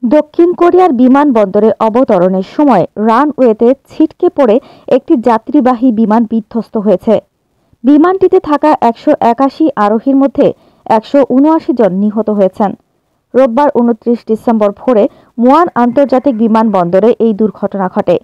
দক্ষিণ কোরিয়ার বিমানবন্দরে অবতরণের সময় রানওয়েতে ছিটকে পড়ে একটি যাত্রীবাহী বিমান বিধ্বস্ত হয়েছে। বিমানটিতে থাকা ১৮১ আরোহীর মধ্যে ১৭৯ জন নিহত হয়েছেন। রোববার ২৯ ডিসেম্বর ভোরে মুয়ান আন্তর্জাতিক বিমানবন্দরে এই দুর্ঘটনা ঘটে।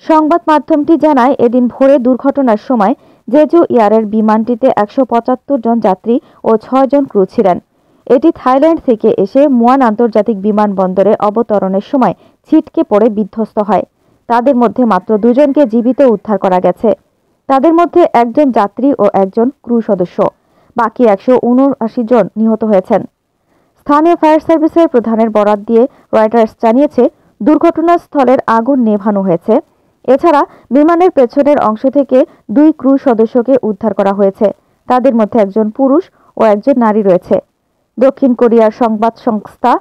সংবাদ মাধ্যমটি জানায়, এদিন ভোরে দুর্ঘটনার সময় জেজু এয়ারের বিমানটিতে ১৭৫ জন যাত্রী ও ৬ জন ক্রু ছিলেন। এটি থাইল্যান্ড থেকে এসে মুয়ান আন্তর্জাতিক বিমানবন্দরে অবতরণের সময় ছিটকে পড়ে বিধ্বস্ত হয়। তাদের মধ্যে মাত্র ২ জনকে জীবিত উদ্ধার করা গেছে। তাদের মধ্যে একজন যাত্রী ও একজন ক্রু সদস্য। বাকি ১৭৯ জন নিহত হয়েছেন। স্থানীয় ফায়ার সার্ভিসের প্রধানের বরাত দিয়ে রয়টার্স জানিয়েছে, দুর্ঘটনাস্থলের আগুন নেভানো হয়েছে। এছাড়া বিমানের পেছনের অংশ থেকে 2 ক্রু সদস্যকে উদ্ধার করা হয়েছে। তাদের মধ্যে একজন পুরুষ ও একজন নারী রয়েছে। দক্ষিণ কোরিয়ার সংবাদ সংস্থা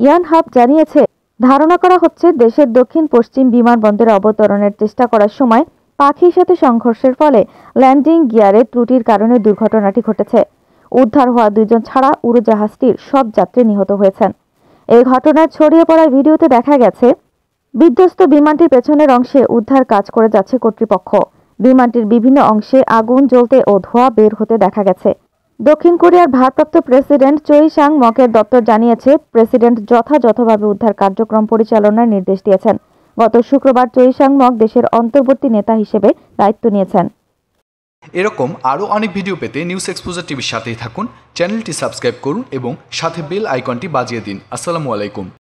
ইয়ানহাপ জানিয়েছে, ধারণা করা হচ্ছে দেশের দক্ষিণ পশ্চিম বিমানবন্দরে অবতরণের চেষ্টা করার সময় পাখির সাথে সংঘর্ষের ফলে ল্যান্ডিং গিয়ারের ত্রুটির কারণে দুর্ঘটনাটি ঘটেছে। উদ্ধার হওয়া 2 জন ছাড়া উড়োজাহাজটির সব যাত্রী নিহত হয়েছেন। এই ঘটনার ছড়িয়ে পড়া ভিডিওতে দেখা গেছে, বিধ্বস্ত বিমানটির পেছনের অংশে উদ্ধার কাজ করে যাচ্ছে কর্তৃপক্ষ। বিমানটির বিভিন্ন অংশে আগুন জ্বলতে ও ধোঁয়া বের হতে দেখা গেছে। দক্ষিণ কোরিয়ার ভারপ্রাপ্ত প্রেসিডেন্ট চোই সাং মকের দপ্তর জানিয়েছে, প্রেসিডেন্ট যথাযথভাবে উদ্ধার কার্যক্রম পরিচালনার নির্দেশ দিয়েছেন। গত শুক্রবার চোই সাং মক দেশের অন্তর্বর্তী নেতা হিসেবে দায়িত্ব নিয়েছেন। এরকম আরও অনেক ভিডিও পেতে নিউজ এক্সপোজার টিভির সাথেই থাকুন। চ্যানেলটি সাবস্ক্রাইব করুন এবং সাথে বেল আইকনটি বাজিয়ে দিন। আসসালামু আলাইকুম।